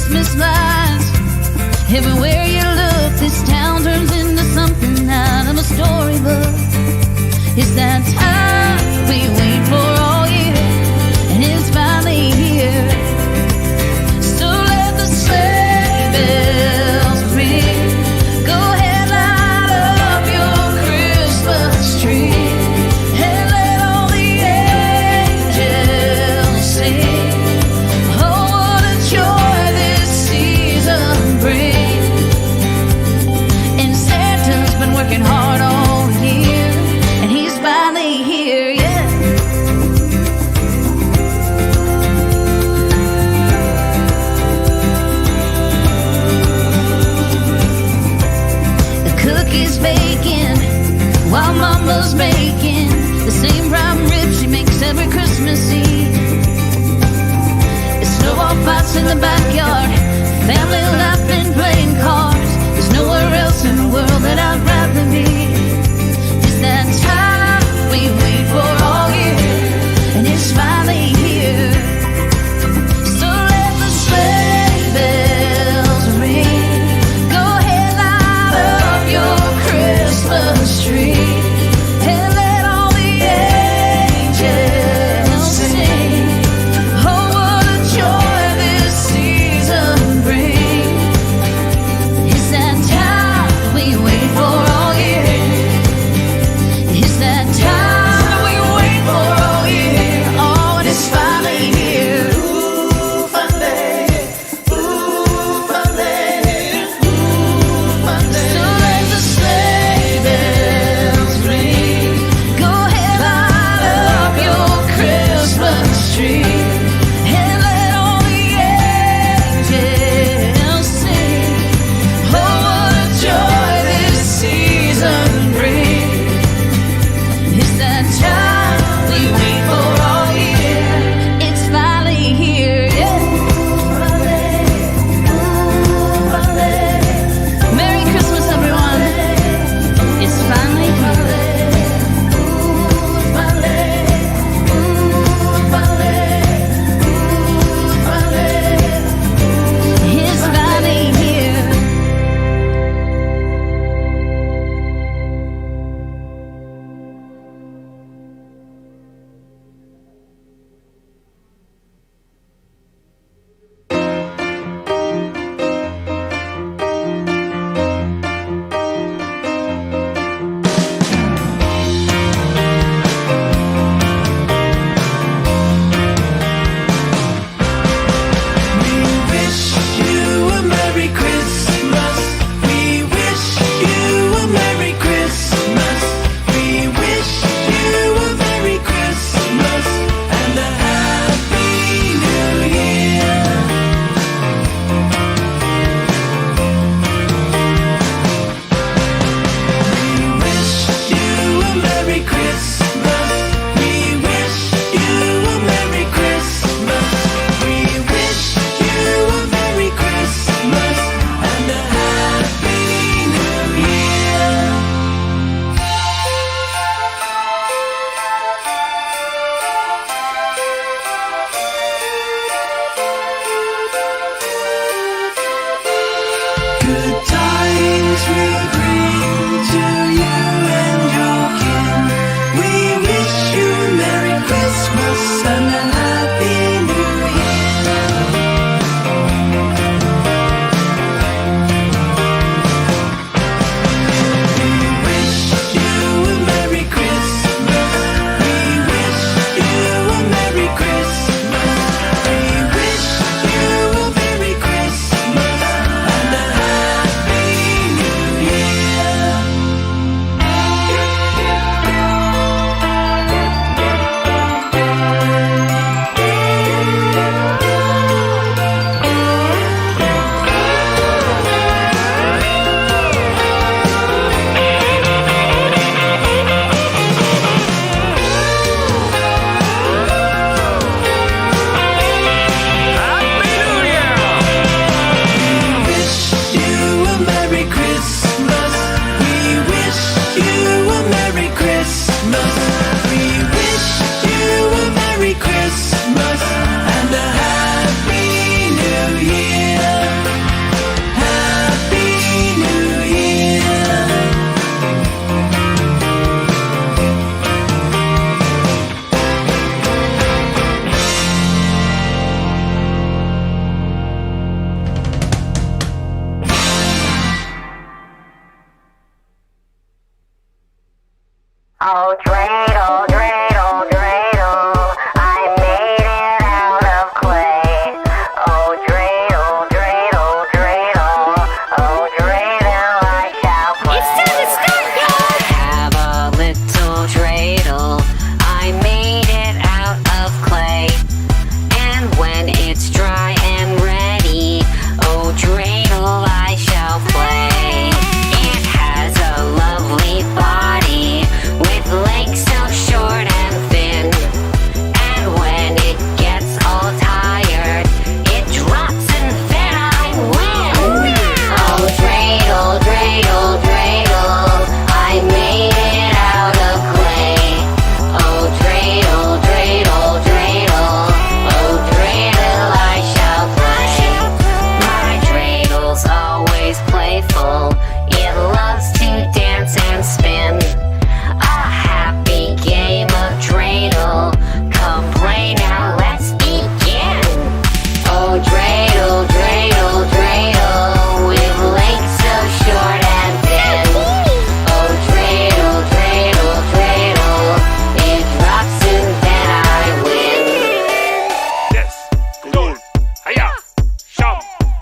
Christmas lights. Everywhere you look, this town turns into something out of a storybook. It's that time we wait for all year, and it's finally here. So let the sleigh bells ring. Go ahead, light up your Christmas tree, and let all the angels sing. Oh, what a joy this season brings. And Santa's been working hard all year, and he's finally here, yeah. The cookies baking while Mama's making the same prime rib she makes every Christmas Eve. The snowball fights in the backyard, family laughing, playing cards. There's nowhere else in the world that I'd rather be. It's that time we wait for all year, and it's finally here. So let the sleigh bells ring. Go ahead, light up your Christmas tree, and let all the angels sing. Oh, what a joy this season brings. It's that time we wait for all year. It's that time we wait for all year. Oh, and it's finally here. Ooh, Monday. Ooh, Monday. Ooh, Monday. So let the sleigh bells ring. Go ahead, light up your Christmas tree, and let all the angels sing. Oh, what a joy this season brings. It's that time we wait for all year. It's finally here, yeah. Merry Christmas, everyone. It's finally here. It's finally here. We wish you a Merry Christmas. We wish you a Merry Christmas. We wish you a Merry Christmas and a Happy New Year. We wish you a Merry Christmas. We wish you a Merry Christmas. We wish you a Merry Christmas and a Happy New Year. Good tidings we bring to you and your kin. We wish you a Merry Christmas and a Happy New Year. We wish you a Merry Christmas. We wish you a Merry Christmas. We wish you a Merry Christmas and a Happy New Year.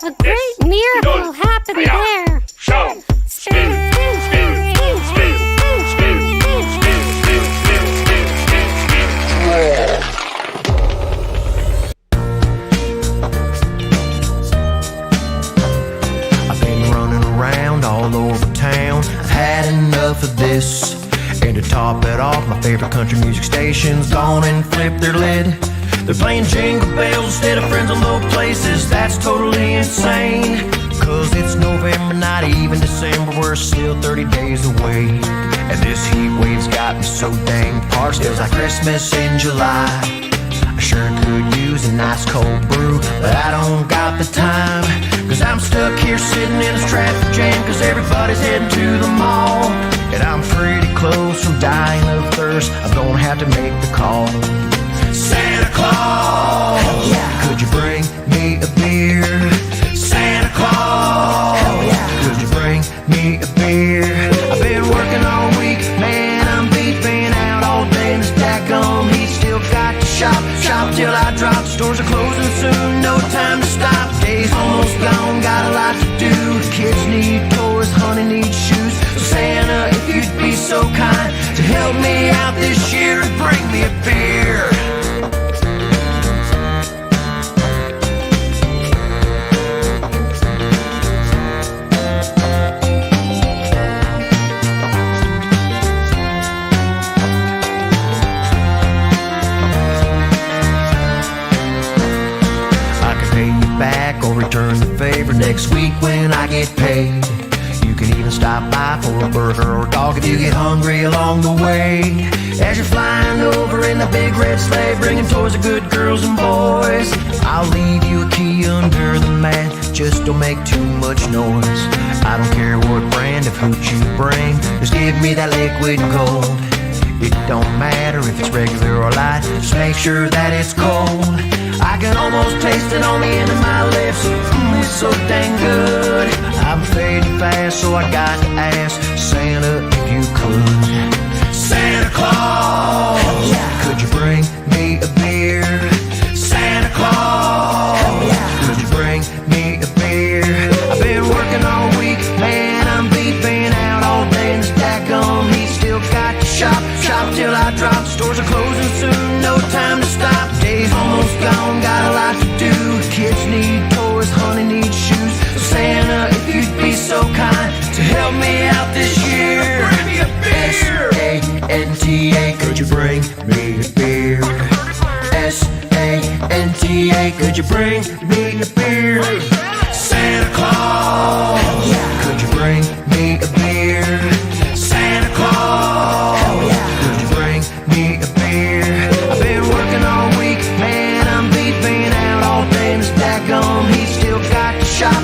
A great miracle happened there. Show. Spin. Spin. Spin. Spin. Spin. Spin. I've been running around all over town. I've had enough of this. And to top it off, my favorite country music station's gone and flipped their lid. They're playing jingle bells instead of Friends in Low Places. That's totally insane. Cause it's November, not even December. We're still 30 days away. And this heat wave's got me so dang parched. Feels like Christmas in July. I sure could use a nice cold brew, but I don't got the time. Cause I'm stuck here sitting in this traffic jam. Cause everybody's heading to the mall. And I'm pretty close from dying of thirst. I'm gonna have to make the call. Santa Claus, hell yeah. Could you bring me a beer? Santa Claus, hell yeah. Could you bring me a beer? I've been working all week, man, I'm beeping out all day. And this daggone heat still got to shop till I drop. Stores are closing soon, no time to stop. Day's almost gone, got a lot to do. The kids need toys, honey needs shoes. So Santa, if you'd be so kind to help me out this year and bring me a beer. Back or return the favor next week when I get paid. You can even stop by for a burger or a dog if you get hungry along the way. As you're flying over in the big red sleigh, bringing toys of good girls and boys, I'll leave you a key under the mat, just don't make too much noise. I don't care what brand of hooch you bring, just give me that liquid gold. It don't matter if it's regular or light, just make sure that it's cold. I can almost taste it on the end of my lips. It's so dang good. I'm fading fast, so I got to ask Santa if you could. Santa Claus, hell yeah. Could you bring me a beer? Santa Claus, hell yeah. Could you bring me a beer? I've been working all week, man, I'm beeping out all day. And this daggone heat still got to shop till I drop. Stores are closing soon, no time to stop. Day's almost gone, got a lot to do. Kids need toys, honey needs shoes. So Santa, if you'd be so kind to help me out this year. Bring me a beer. S-A-N-T-A, could you bring me a beer? S-A-N-T-A, could you bring me a beer? Santa Claus, hell yeah. Could you bring me a beer? Santa Claus, hell yeah. Could you bring me a beer? I've been working all week, man, I'm beeping out all day. And this daggone heat still got to shop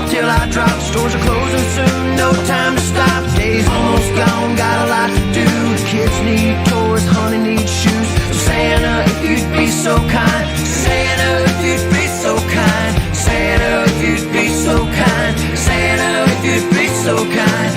till I drop. Stores are closing soon, no time to stop. Day's almost gone, got a lot to do. Kids need toys, honey needs shoes. So Santa, if you'd be so kind. Santa, if you'd be so kind. Santa, if you'd be so kind. Santa, if you'd be so kind.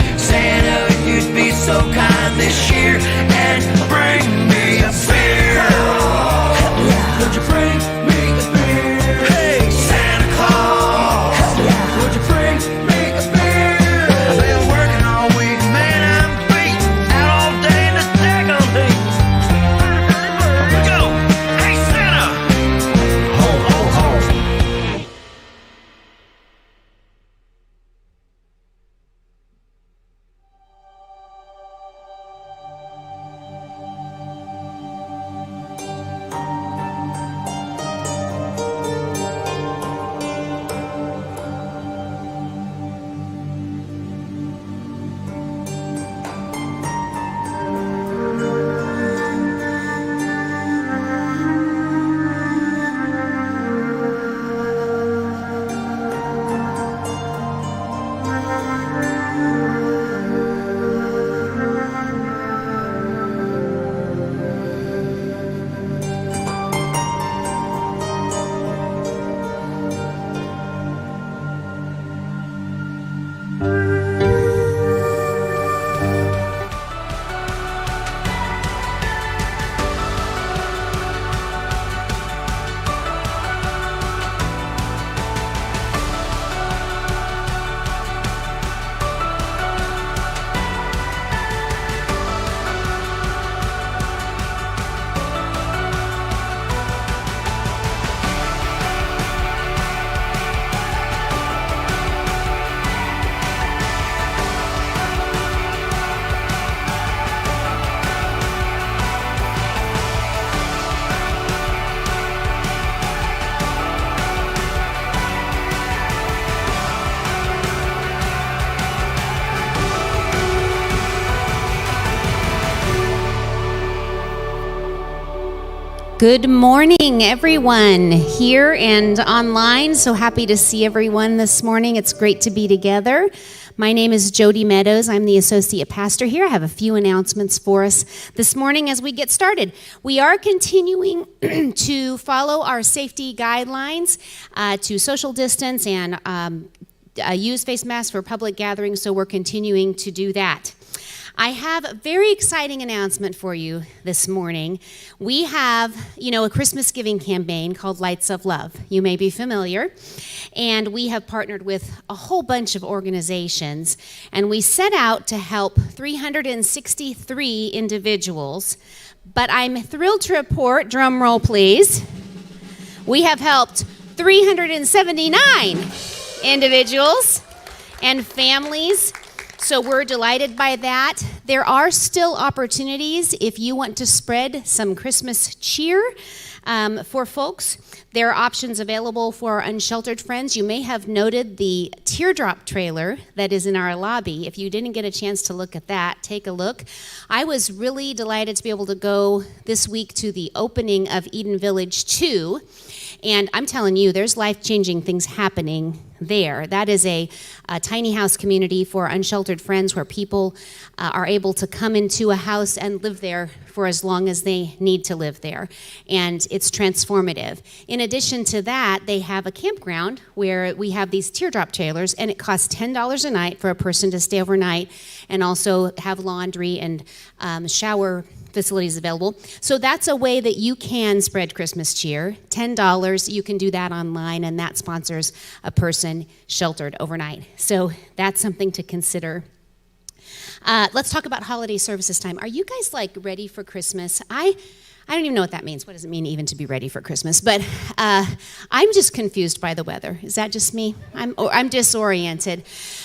Good morning, everyone here and online. So happy to see everyone this morning. It's great to be together. My name is Jody Meadows. I'm the associate pastor here. I have a few announcements for us this morning as we get started. We are continuing to follow our safety guidelines to social distance and use face masks for public gatherings, so we're continuing to do that. I have a very exciting announcement for you this morning. We have, a Christmas giving campaign called Lights of Love. You may be familiar. And we have partnered with a whole bunch of organizations. And we set out to help 363 individuals. But I'm thrilled to report, drum roll please, we have helped 379 individuals and families. So we're delighted by that. There are still opportunities if you want to spread some Christmas cheer for folks. There are options available for our unsheltered friends. You may have noted the teardrop trailer that is in our lobby. If you didn't get a chance to look at that, take a look. I was really delighted to be able to go this week to the opening of Eden Village 2. And I'm telling you, there's life-changing things happening there. That is a tiny house community for unsheltered friends where people are able to come into a house and live there for as long as they need to live there. And it's transformative. In addition to that, they have a campground where we have these teardrop trailers, and it costs $10 a night for a person to stay overnight and also have laundry and shower facilities available. So that's a way that you can spread Christmas cheer. $10, you can do that online, and that sponsors a person sheltered overnight. So that's something to consider. Let's talk about holiday services time. Are you guys ready for Christmas? I don't even know what that means. What does it mean even to be ready for Christmas? But I'm just confused by the weather. Is that just me? I'm disoriented.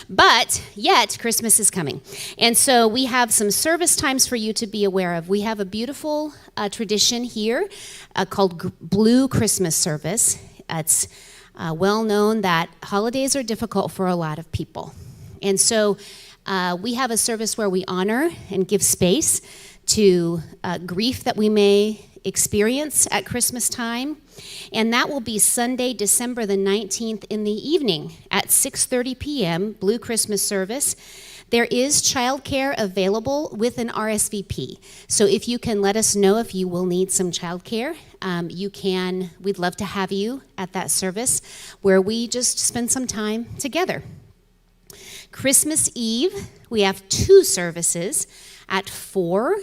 But yet, Christmas is coming. And so we have some service times for you to be aware of. We have a beautiful tradition here called Blue Christmas Service. It's well known that holidays are difficult for a lot of people. And so we have a service where we honor and give space to grief that we may experience at Christmas time. And that will be Sunday, December the 19th in the evening at 6:30 p.m., Blue Christmas service. There is childcare available with an RSVP. So if you can let us know if you will need some childcare, you can. We'd love to have you at that service where we just spend some time together. Christmas Eve, we have 2 services at 4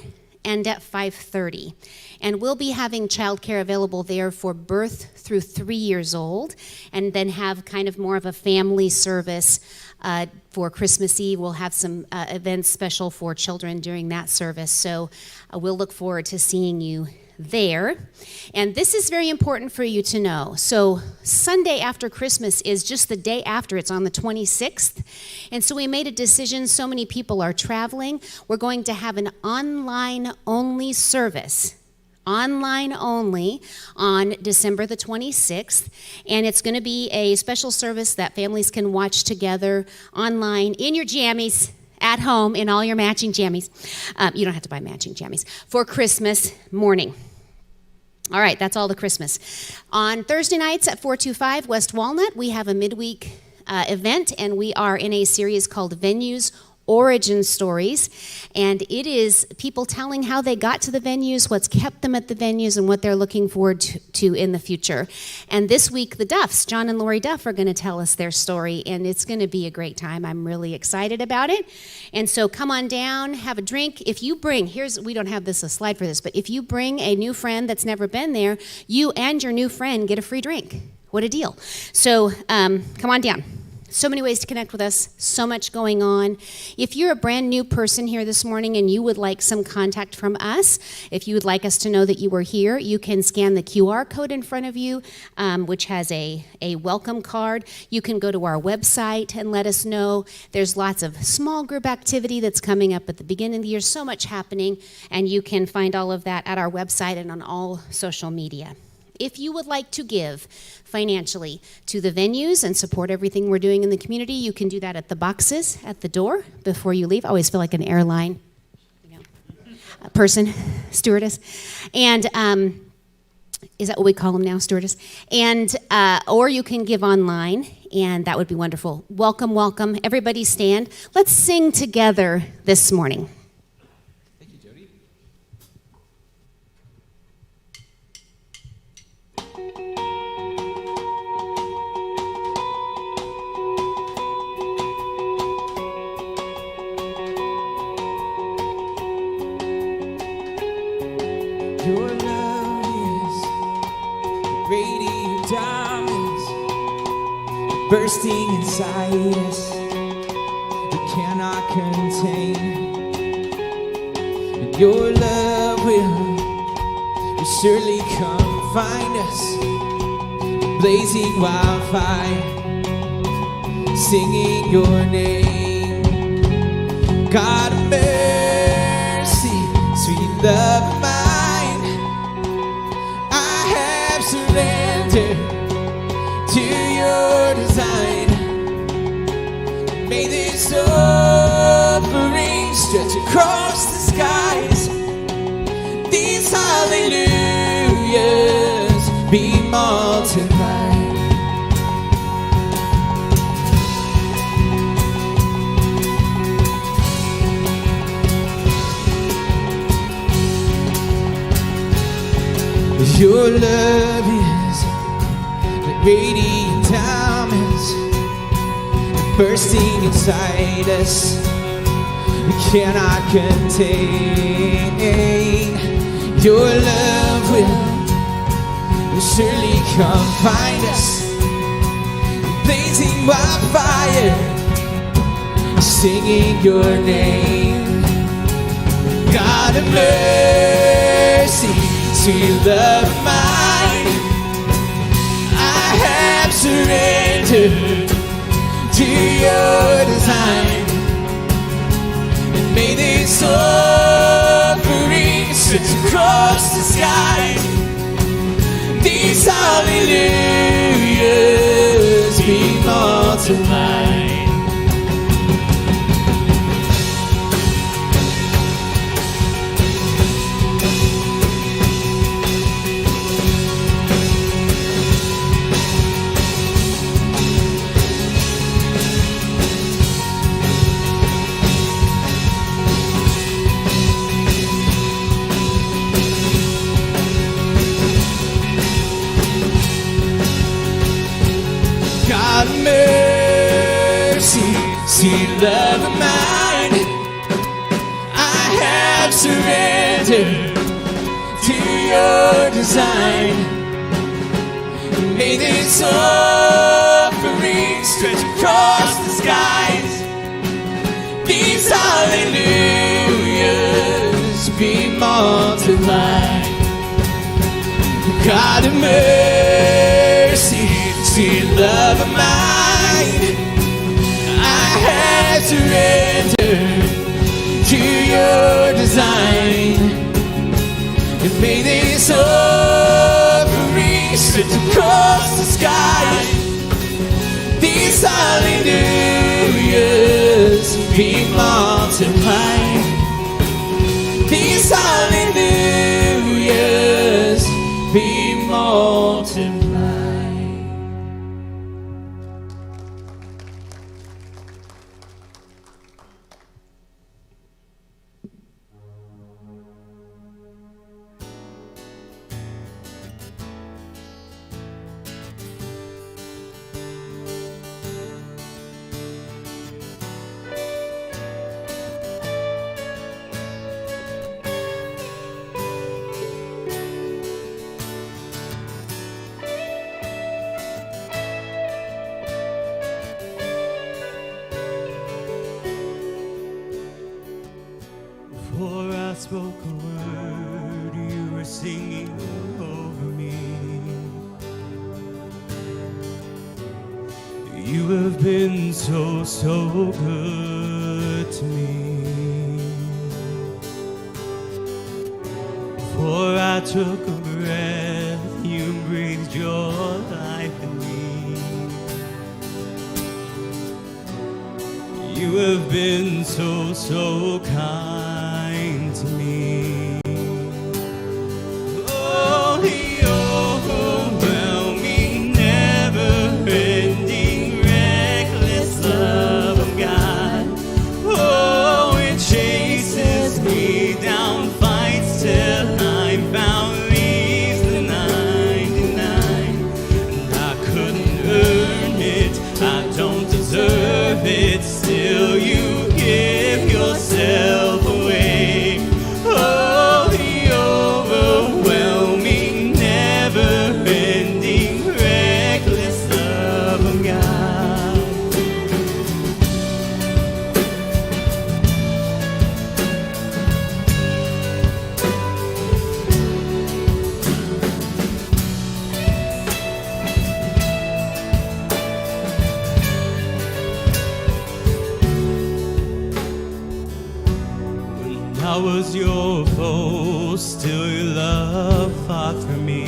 and at 5:30. And we'll be having childcare available there for birth through 3 years old, and then have kind of more of a family service for Christmas Eve. We'll have some events special for children during that service. So we'll look forward to seeing you there. And this is very important for you to know. So Sunday after Christmas is just the day after. It's on the 26th. And so we made a decision. So many people are traveling. We're going to have an online-only service. Online only on December the 26th. And it's going to be a special service that families can watch together online in your jammies at home in all your matching jammies. You don't have to buy matching jammies for Christmas morning. All right, that's all the Christmas. On Thursday nights at 425 West Walnut, we have a midweek event, and we are in a series called Venues Origin Stories, and it is people telling how they got to the venues, what's kept them at the venues, and what they're looking forward to in the future. And this week, the Duffs, John and Lori Duff, are going to tell us their story, and it's going to be a great time. I'm really excited about it. And so come on down, have a drink. If you bring, we don't have a slide for this, but if you bring a new friend that's never been there, you and your new friend get a free drink. What a deal. So come on down. So many ways to connect with us, so much going on. If you're a brand new person here this morning and you would like some contact from us, if you would like us to know that you were here, you can scan the QR code in front of you, which has a welcome card. You can go to our website and let us know. There's lots of small group activity that's coming up at the beginning of the year, so much happening, and you can find all of that at our website and on all social media. If you would like to give financially to the venues and support everything we're doing in the community, you can do that at the boxes at the door before you leave. I always feel like an airline person, stewardess. And Is that what we call them now, stewardess? And or you can give online, and that would be wonderful. Welcome, welcome. Everybody stand. Let's sing together this morning. Thank you, Jody. Your love is radiant diamonds bursting inside us. We cannot contain. And your love will surely come find us. Blazing wildfire, singing your name. God of mercy, sweet love of mine. Surrender to your design. May this offering stretch across the skies. These hallelujahs be multiplied. Your love is like radiant diamonds bursting inside us. We cannot contain. Your love will surely come find us. Blazing wildfire, singing your name. God of mercy, sweet love of mine, I have surrendered to your design. And may this offering stretch across the sky. These hallelujahs be multiplied. God of mercy, sweet love of mine, I have surrendered to your design. May this offering stretch across the skies. These hallelujahs be multiplied. God of mercy, sweet love of mine, I have surrendered to your design. And may this offering stretch across the sky. These hallelujahs be multiplied. These hallelujahs be multiplied. Before I spoke a word, you were singing over me. You have been so, so good to me. Before I took a breath, you breathed your life in me. You have been so, so kind to me. Oh, I was your foe, still your love fought for me.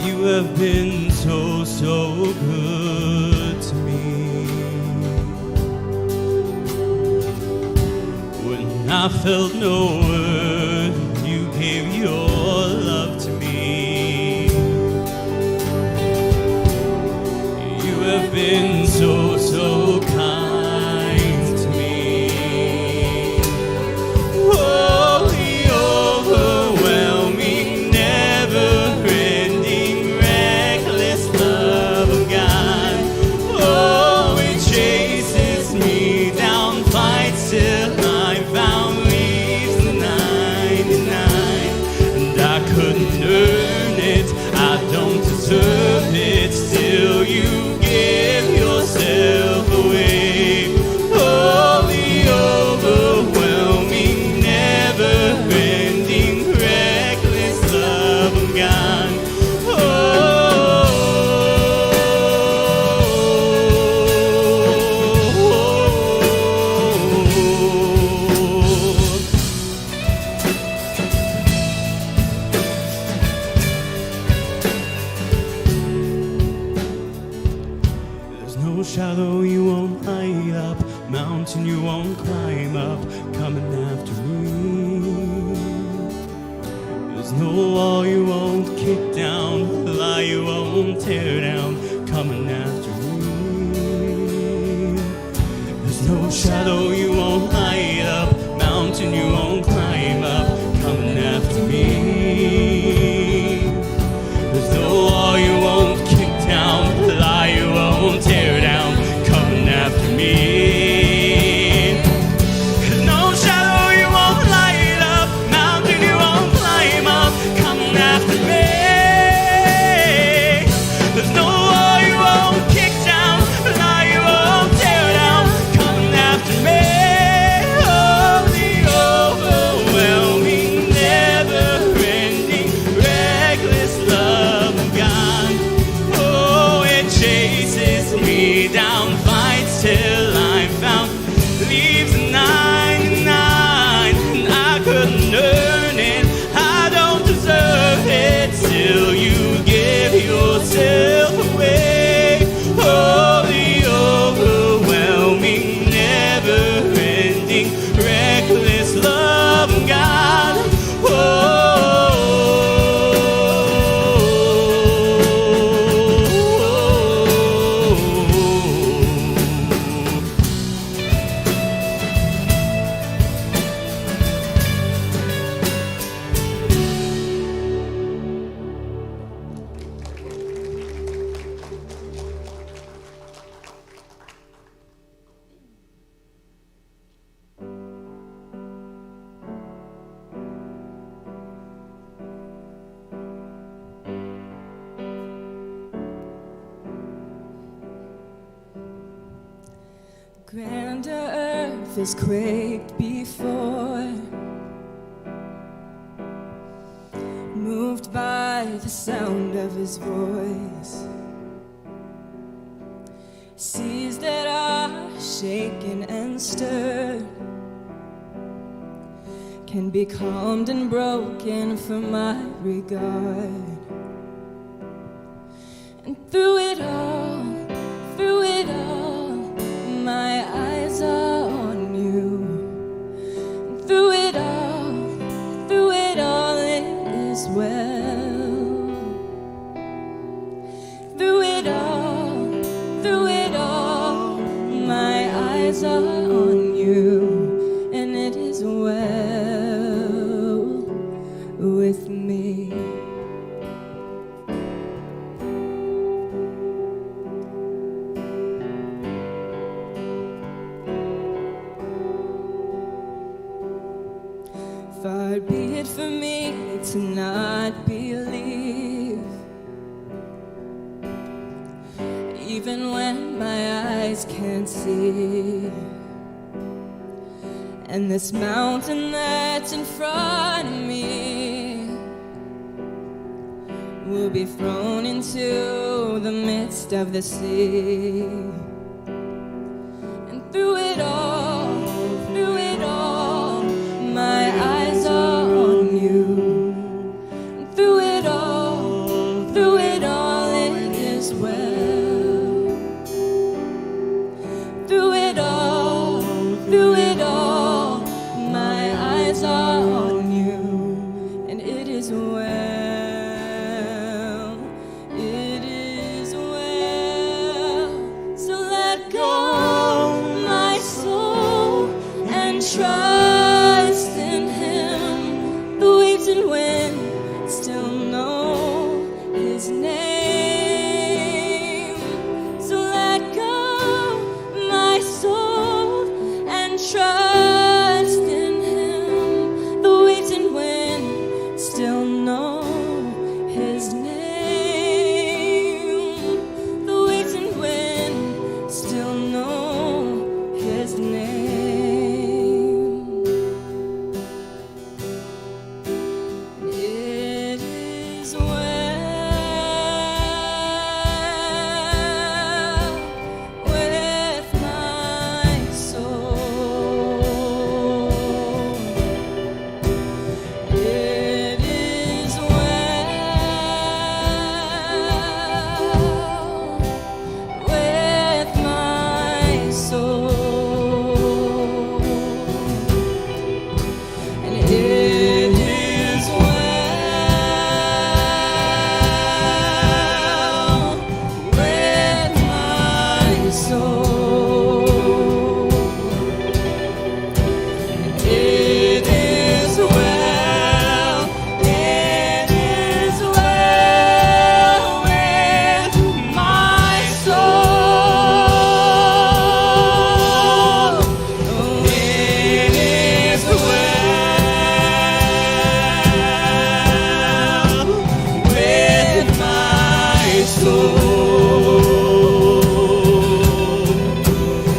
You have been so, so good to me. When I felt no worth, you gave your love to me. You have been so, so kind to me. Oh, the overwhelming, never-ending, reckless love of God. Oh, it chases me down, fights till I found leaves the 99. And I couldn't earn it, I don't deserve it, still you give yourself away. Oh, the overwhelming, never-ending, reckless love of God. There's no shadow you won't light up, mountain you won't climb up, coming after me. There's no wall you won't kick down, lie you won't tear down, coming after me. There's no shadow you won't light up, mountain you won't climb up, coming after me. There's no wall you won't kick down, lie you won't tear down, coming after me. There's no shadow you won't light up, mountain you won't climb up, coming after me. There's no wall you won't kick down, lie you won't tear down, coming after me. Oh, the overwhelming, never-ending, reckless love of God. Oh, it chases me down, fights till I'm found, leaves a 99. And I couldn't earn it, I don't deserve it, still you give yourself away. Oh, the overwhelming, never-ending, reckless love of God. Grander earth has quaked before, moved by the sound of his voice. Seas that are shaken and stirred can be calmed and broken for my regard. And through it all, my eyes are on you. Through it all, it is well. Through it all, my eyes are on you, and it is well with me. Far be it for me to not believe, even when my eyes can't see. And this mountain that's in front of me will be thrown into the midst of the sea. And through it all,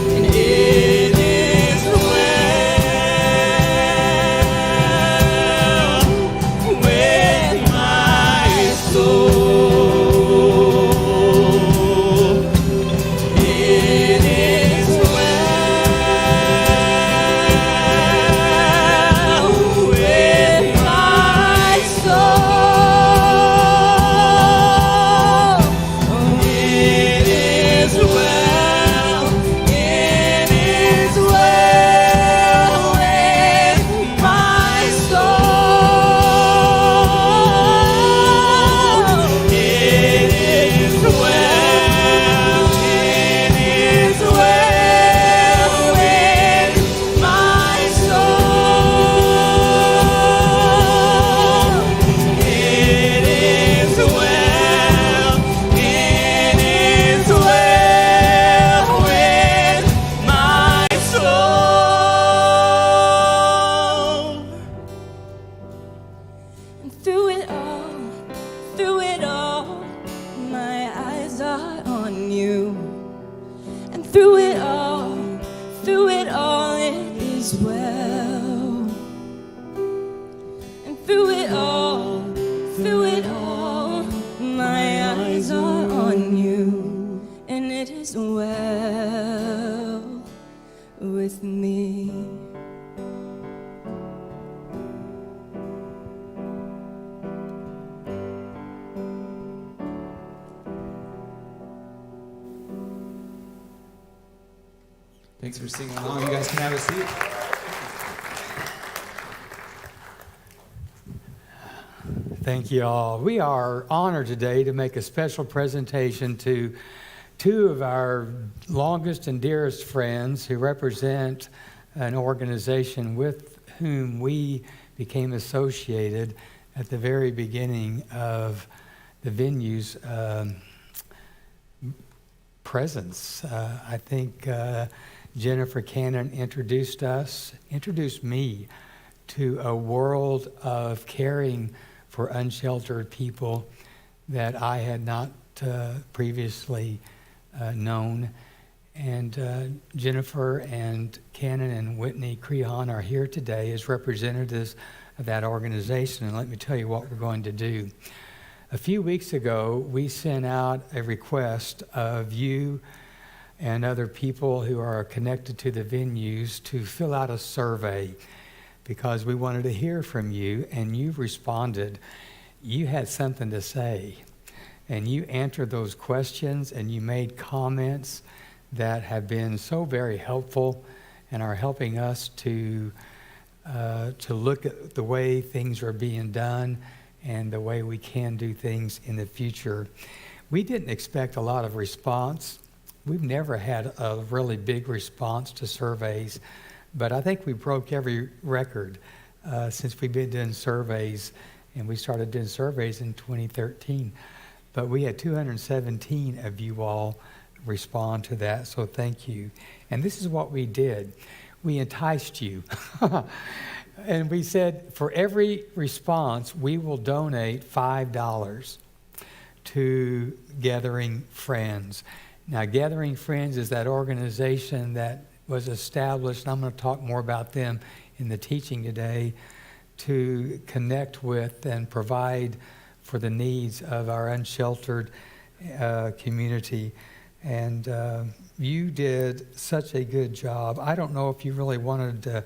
And it is well with my soul. It is well with my soul. It is well. It is well with my soul. It is well. It is well with my soul. It is well. It is well with my soul. And through it all, my eyes are on you. And through it all, it is well. And through it all, my eyes are on you. And it is well with me. Thanks for singing along. You guys can have a seat. Thank you all. We are honored today to make a special presentation to two of our longest and dearest friends who represent an organization with whom we became associated at the very beginning of the venue's presence. I think Jennifer Cannon introduced me to a world of caring for unsheltered people that I had not previously known. And Jennifer and Cannon and Whitney Crehan are here today as representatives of that organization. And let me tell you what we're going to do. A few weeks ago, we sent out a request of you and other people who are connected to the venues to fill out a survey because we wanted to hear from you, and you responded. You had something to say, and you answered those questions, and you made comments that have been so very helpful and are helping us to look at the way things are being done and the way we can do things in the future. We didn't expect a lot of response. We've never had a really big response to surveys, but I think we broke every record since we've been doing surveys, and we started doing surveys in 2013. But we had 217 of you all respond to that, so thank you. And this is what we did. We enticed you. And we said, for every response, we will donate $5 to Gathering Friends. Now, Gathering Friends is that organization that was established, and I'm going to talk more about them in the teaching today, to connect with and provide for the needs of our unsheltered community. And you did such a good job. I don't know if you really wanted to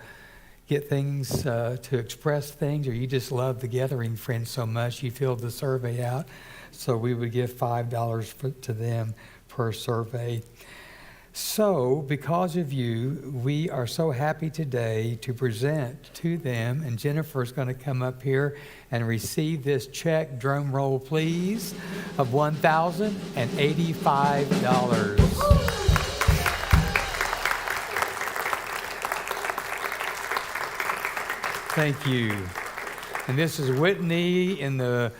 get things, to express things, or you just love the Gathering Friends so much you filled the survey out. So we would give $5 to them per survey. So, because of you, we are so happy today to present to them, and Jennifer's going to come up here and receive this check, drum roll please, of $1,085. Thank you. And this is Whitney in the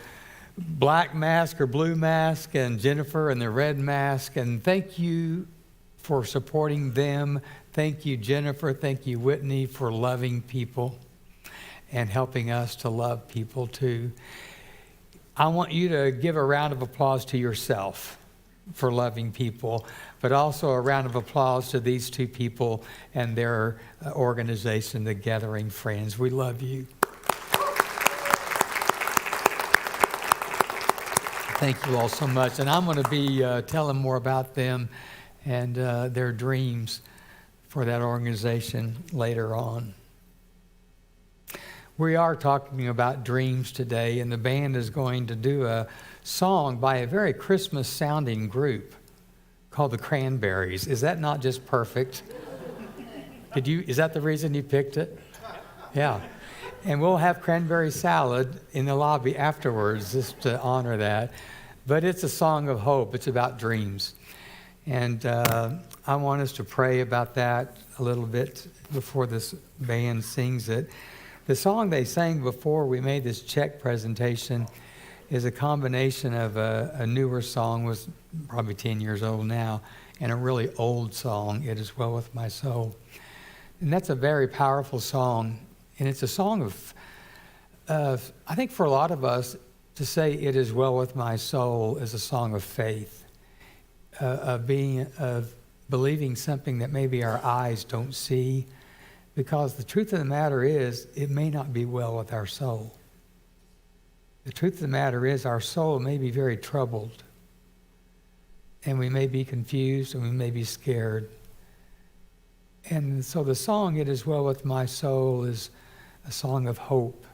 black mask or blue mask, and Jennifer in the red mask. And thank you for supporting them. Thank you, Jennifer. Thank you, Whitney, for loving people and helping us to love people too. I want you to give a round of applause to yourself for loving people, but also a round of applause to these two people and their organization, the Gathering Friends. We love you. Thank you all so much. And I'm going to be telling more about them and their dreams for that organization later on. We are talking about dreams today, and the band is going to do a song by a very Christmas-sounding group called the Cranberries. Is that not just perfect? Is that the reason you picked it? Yeah. And we'll have cranberry salad in the lobby afterwards just to honor that. But it's a song of hope. It's about dreams. And I want us to pray about that a little bit before this band sings it. The song they sang before we made this Czech presentation is a combination of a newer song, was probably 10 years old now, and a really old song, It Is Well With My Soul. And that's a very powerful song. And it's a song of, I think for a lot of us, to say it is well with my soul is a song of faith, of believing something that maybe our eyes don't see, because the truth of the matter is, it may not be well with our soul. The truth of the matter is, our soul may be very troubled, and we may be confused, and we may be scared. And so the song, It Is Well With My Soul, is a song of hope.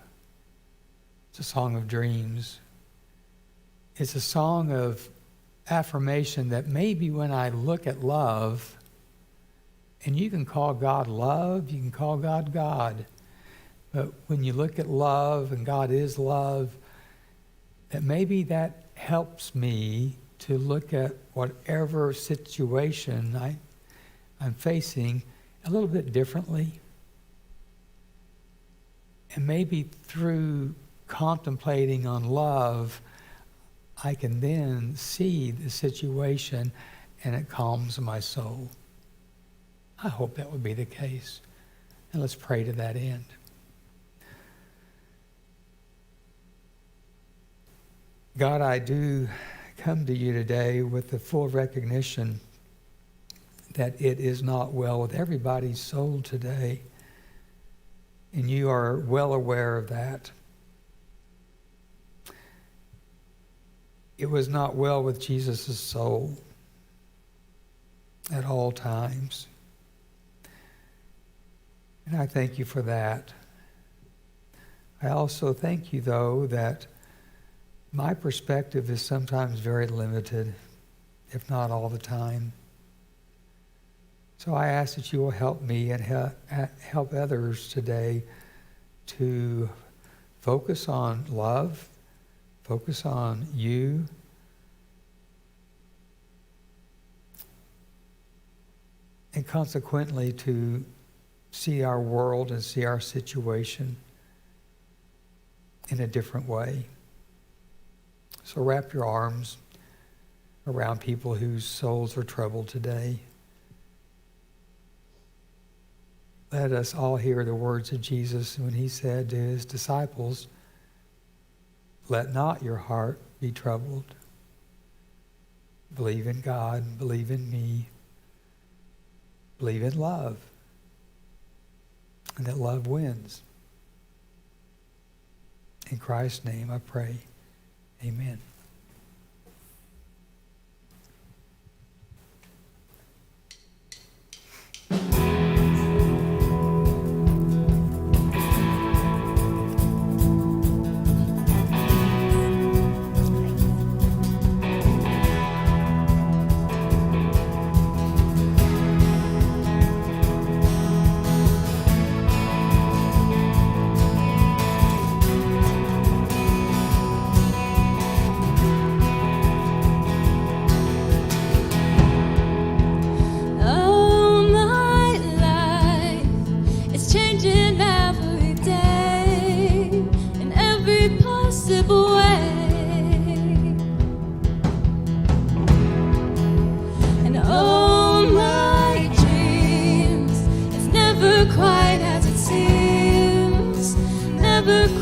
It's a song of dreams. It's a song of affirmation that maybe when I look at love, and you can call God love, you can call God God, but when you look at love, and God is love, that maybe that helps me to look at whatever situation I'm facing a little bit differently. And maybe through contemplating on love, I can then see the situation and it calms my soul. I hope that would be the case. And let's pray to that end. God, I do come to you today with the full recognition that it is not well with everybody's soul today. And you are well aware of that. It was not well with Jesus' soul at all times. And I thank you for that. I also thank you, though, that my perspective is sometimes very limited, if not all the time. So I ask that you will help me and help others today to focus on love, focus on you, and consequently to see our world and see our situation in a different way. So wrap your arms around people whose souls are troubled today. Let us all hear the words of Jesus when he said to his disciples, "Let not your heart be troubled. Believe in God, believe in me, believe in love, and that love wins." In Christ's name I pray, amen.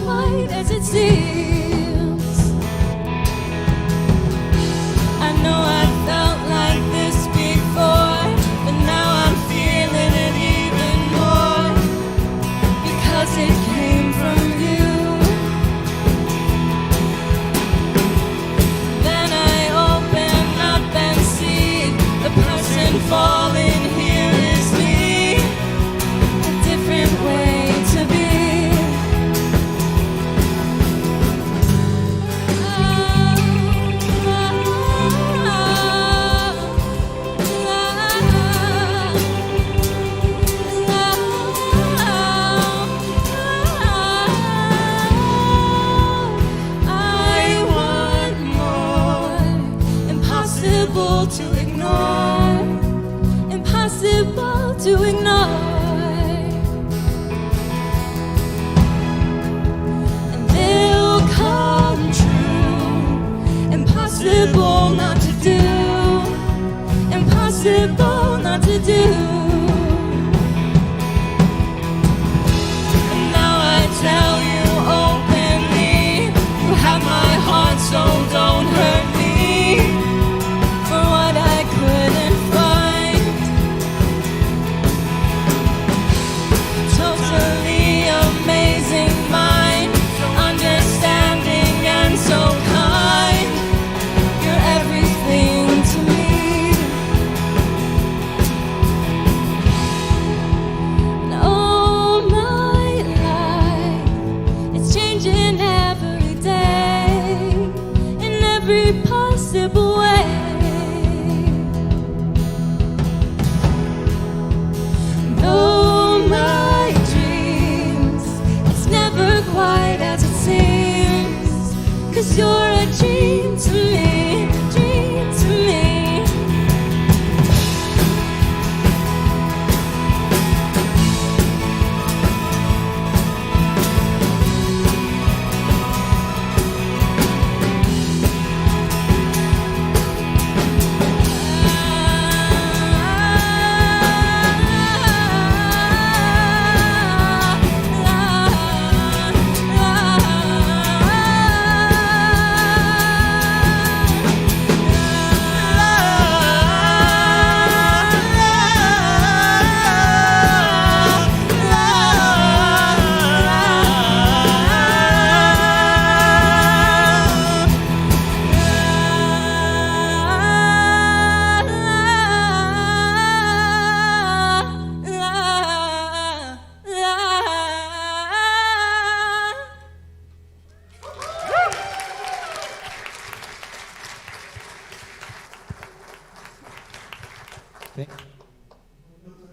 Quite as it seems. impossible to ignore, impossible to ignore. And they'll come true, impossible not to do, impossible not to do. And now I tell you openly, you have my heart, so don't hurt me for what I couldn't find. Totally amazing mind, understanding and so kind. You're everything to me. And oh, my life, it's changing every day in every possible way. Oh, my dreams, it's never quite as it seems, 'cause you're a dream to me, dream to me.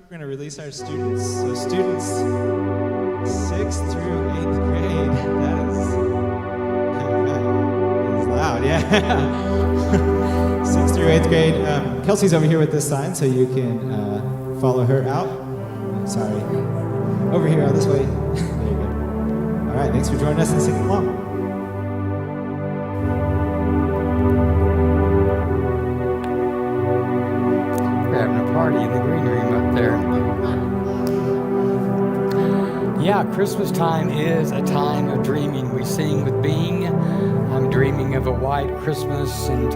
We're going to release our students. So students 6th through 8th grade. That is loud, yeah. 6th through 8th grade. Kelsey's over here with this sign, so you can follow her out. Sorry. Over here, this way. There you go. All right, thanks for joining us and singing along. We're having a party in the green room up there. Yeah, Christmas time is a time of dreaming. We sing with Bing. I'm dreaming of a white Christmas, and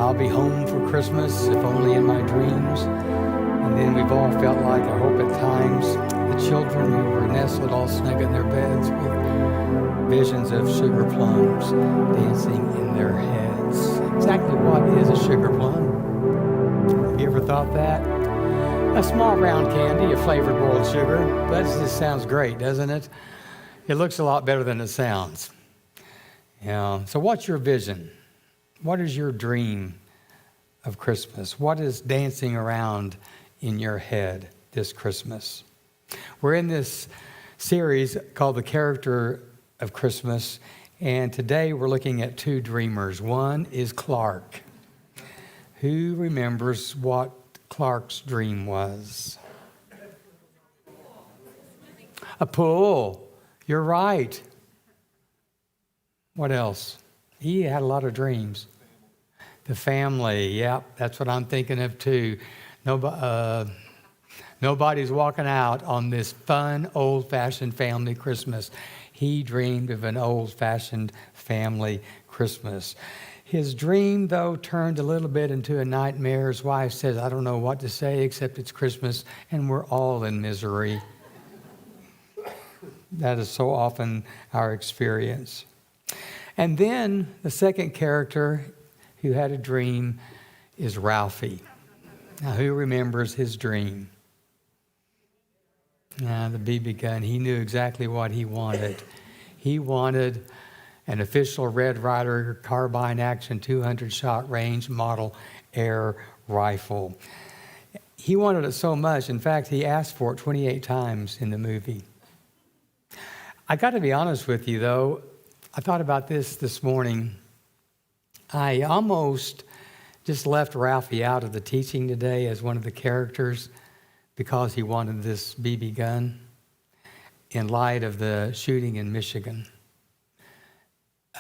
I'll be home for Christmas, if only in my dreams. And then we've all felt like, I hope at times, the children who were nestled all snug in their beds with visions of sugar plums dancing in their heads. Exactly what is a sugar plum? Have you ever thought that? A small round candy, a flavored boiled sugar. That just sounds great, doesn't it? It looks a lot better than it sounds. Yeah. So what's your vision? What is your dream of Christmas? What is dancing around in your head this Christmas? We're in this series called The Character of Christmas, and today we're looking at two dreamers. One is Clark. Who remembers what Clark's dream was? A pool. You're right. What else? He had a lot of dreams. The family. Yep, that's what I'm thinking of too. Nobody's walking out on this fun, old-fashioned family Christmas. He dreamed of an old-fashioned family Christmas. His dream, though, turned a little bit into a nightmare. His wife says, I don't know what to say except it's Christmas and we're all in misery. That is so often our experience. And then the second character who had a dream is Ralphie. Now, who remembers his dream? Now, the BB gun. He knew exactly what he wanted. He wanted an official Red Ryder carbine action 200 shot range model air rifle. He wanted it so much, in fact, he asked for it 28 times in the movie. I got to be honest with you, though. I thought about this morning. I almost just left Ralphie out of the teaching today as one of the characters because he wanted this BB gun in light of the shooting in Michigan.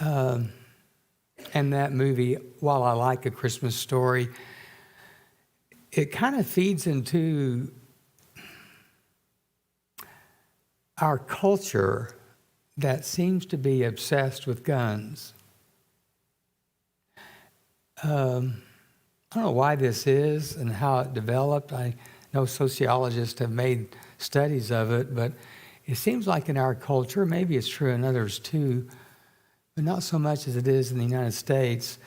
And that movie, while I like A Christmas Story, it kind of feeds into our culture that seems to be obsessed with guns. I don't know why this is and how it developed. I know sociologists have made studies of it, but it seems like in our culture, maybe it's true in others too, but not so much as it is in the United States,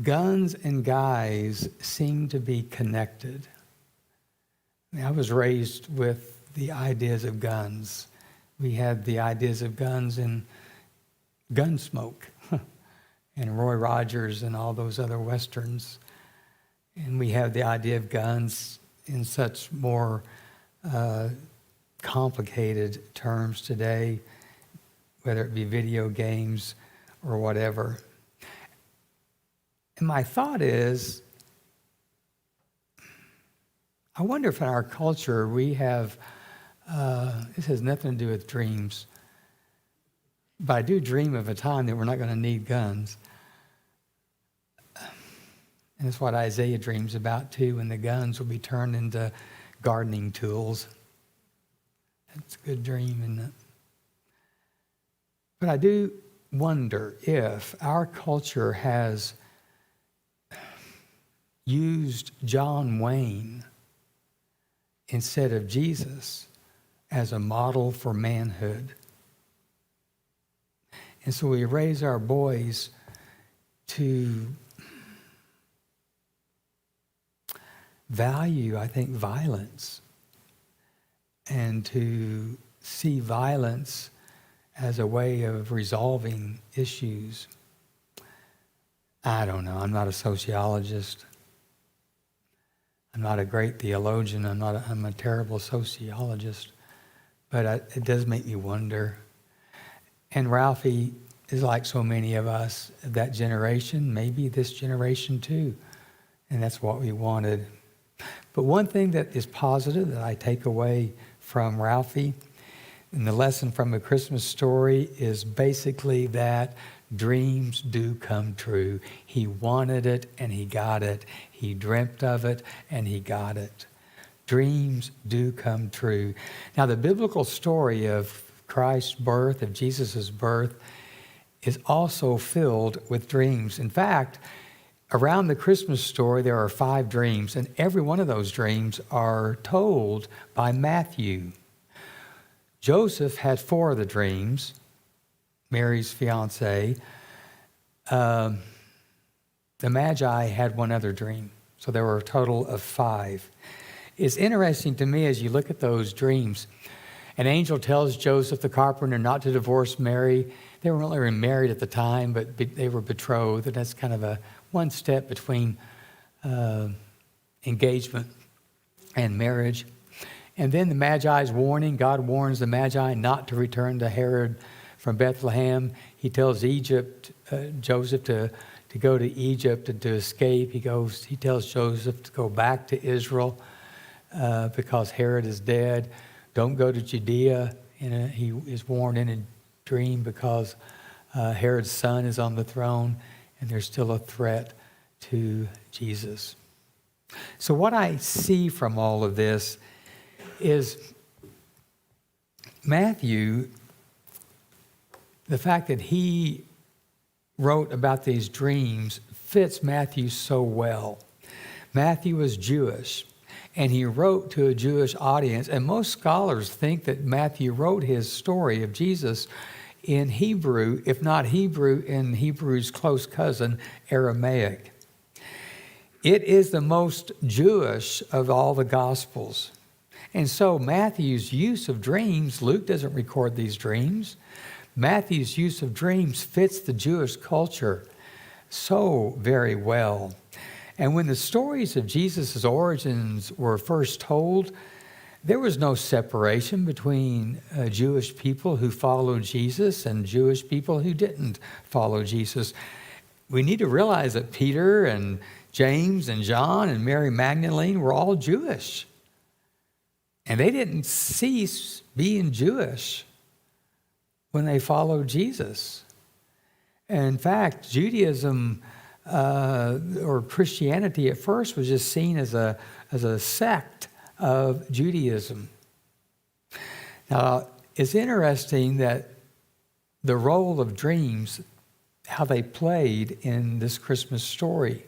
guns and guys seem to be connected. I was raised with the ideas of guns. We had the ideas of guns in Gunsmoke and Roy Rogers and all those other Westerns. And we have the idea of guns in such more complicated terms today, whether it be video games or whatever. And my thought is, I wonder if in our culture we have, this has nothing to do with dreams, but I do dream of a time that we're not going to need guns. And it's what Isaiah dreams about too, when the guns will be turned into gardening tools. That's a good dream, isn't it? But I do wonder if our culture has used John Wayne instead of Jesus as a model for manhood. And so we raise our boys to value, I think, violence and to see violence as a way of resolving issues. I don't know. I'm not a sociologist. I'm not a great theologian. I'm a terrible sociologist. But it does make me wonder. And Ralphie is like so many of us of that generation, maybe this generation too. And that's what we wanted. But one thing that is positive that I take away from Ralphie and the lesson from A Christmas Story is basically that dreams do come true. He wanted it and he got it. He dreamt of it and he got it. Dreams do come true. Now, the biblical story of Christ's birth, of Jesus' birth, is also filled with dreams. In fact, around the Christmas story, there are 5 dreams, and every one of those dreams are told by Matthew. Joseph had 4 of the dreams, Mary's fiance. The Magi had 1 other dream, so there were a total of 5. It's interesting to me as you look at those dreams. An angel tells Joseph the carpenter not to divorce Mary. They weren't really married at the time, but they were betrothed, and that's kind of a one step between engagement and marriage. And then the Magi's warning, God warns the Magi not to return to Herod from Bethlehem. He tells Joseph to go to Egypt and to escape. He tells Joseph to go back to Israel because Herod is dead. Don't go to Judea. He is warned in a dream because Herod's son is on the throne and there's still a threat to Jesus. So what I see from all of this is Matthew, the fact that he wrote about these dreams fits Matthew so well. Matthew was Jewish, and he wrote to a Jewish audience, and most scholars think that Matthew wrote his story of Jesus in Hebrew, if not Hebrew, in Hebrew's close cousin, Aramaic. It is the most Jewish of all the Gospels. And so Matthew's use of dreams, Luke doesn't record these dreams. Matthew's use of dreams fits the Jewish culture so very well. And when the stories of Jesus' origins were first told, there was no separation between Jewish people who followed Jesus and Jewish people who didn't follow Jesus. We need to realize that Peter and James and John and Mary Magdalene were all Jewish. And they didn't cease being Jewish when they followed Jesus. In fact, Judaism or Christianity at first was just seen as a sect of Judaism. Now, it's interesting that the role of dreams, how they played in this Christmas story.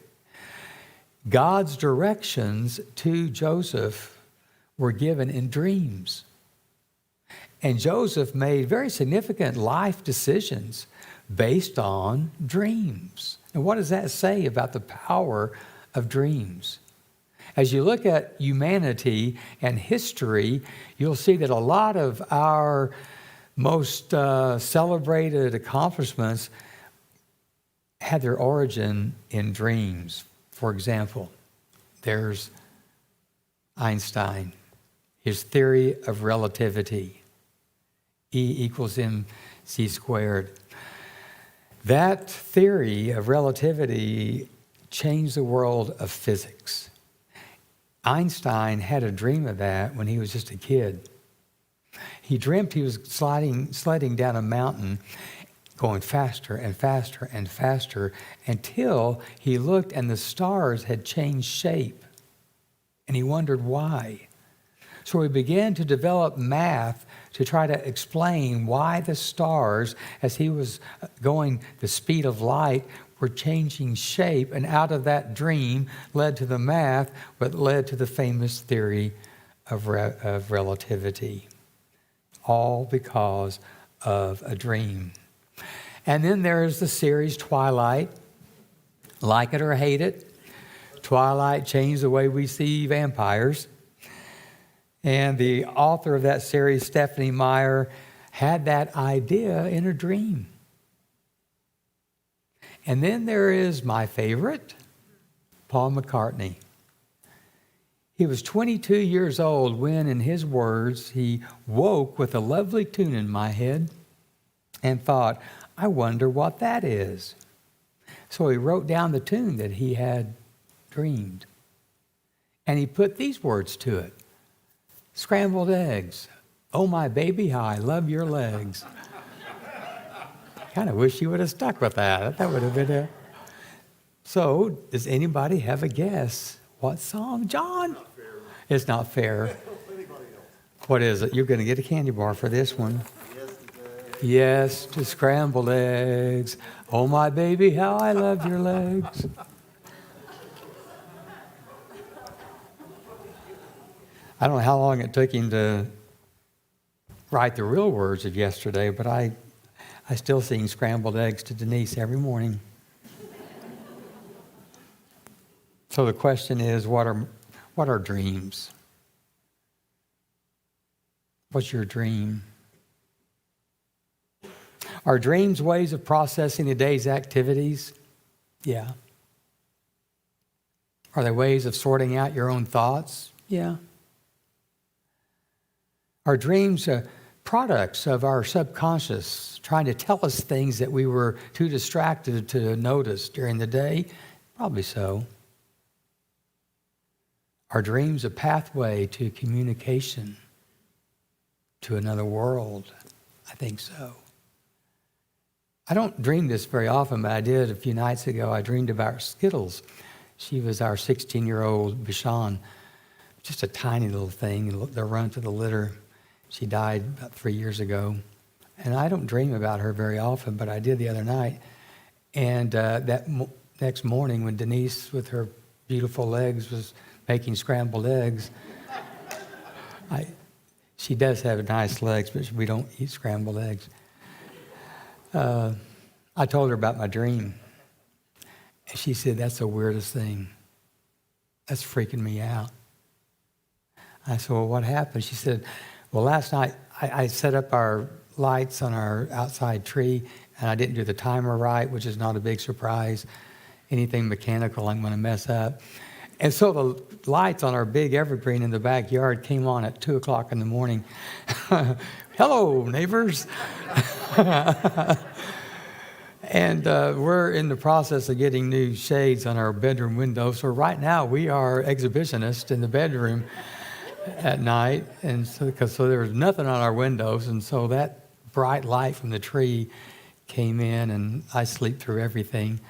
God's directions to Joseph were given in dreams. And Joseph made very significant life decisions based on dreams. And what does that say about the power of dreams? As you look at humanity and history, you'll see that a lot of our most celebrated accomplishments had their origin in dreams. For example, there's Einstein, his theory of relativity, E equals mc squared. That theory of relativity changed the world of physics. Einstein had a dream of that when he was just a kid. He dreamt he was sledding down a mountain, going faster and faster and faster until he looked and the stars had changed shape. And he wondered why. So he began to develop math to try to explain why the stars, as he was going the speed of light, were changing shape. And out of that dream led to the math, but led to the famous theory of relativity. All because of a dream. And then there's the series Twilight. Like it or hate it, Twilight changed the way we see vampires. And the author of that series, Stephenie Meyer, had that idea in a dream. And then there is my favorite, Paul McCartney. He was 22 years old when, in his words, he woke with a lovely tune in my head and thought, I wonder what that is. So he wrote down the tune that he had dreamed. And he put these words to it. Scrambled eggs. Oh, my baby, how I love your legs. Kind of wish you would have stuck with that. That would have been a... So, does anybody have a guess? What song? John? It's not fair. What is it? You're going to get a candy bar for this one. Yes, to scrambled eggs. Oh, my baby, how I love your legs. I don't know how long it took him to write the real words of yesterday, but I still sing scrambled eggs to Denise every morning. So the question is, what are dreams? What's your dream? Are dreams ways of processing the day's activities? Yeah. Are they ways of sorting out your own thoughts? Yeah. Are dreams products of our subconscious trying to tell us things that we were too distracted to notice during the day? Probably so. Are dreams a pathway to communication to another world? I think so. I don't dream this very often, but I did a few nights ago. I dreamed about Skittles. She was our 16-year-old Bichon, just a tiny little thing. They're run to the litter. She died about 3 years ago. And I don't dream about her very often, but I did the other night. And next morning when Denise, with her beautiful legs, was making scrambled eggs, she does have nice legs, but we don't eat scrambled eggs. I told her about my dream. And she said, that's the weirdest thing. That's freaking me out. I said, well, what happened? She said, well, last night I set up our lights on our outside tree, and I didn't do the timer right, which is not a big surprise. Anything mechanical, I'm going to mess up. And so the lights on our big evergreen in the backyard came on at 2 o'clock in the morning. Hello, neighbors. And we're in the process of getting new shades on our bedroom windows. So right now we are exhibitionists in the bedroom at night. And so there's nothing on our windows. And so that bright light from the tree came in, and I sleep through everything.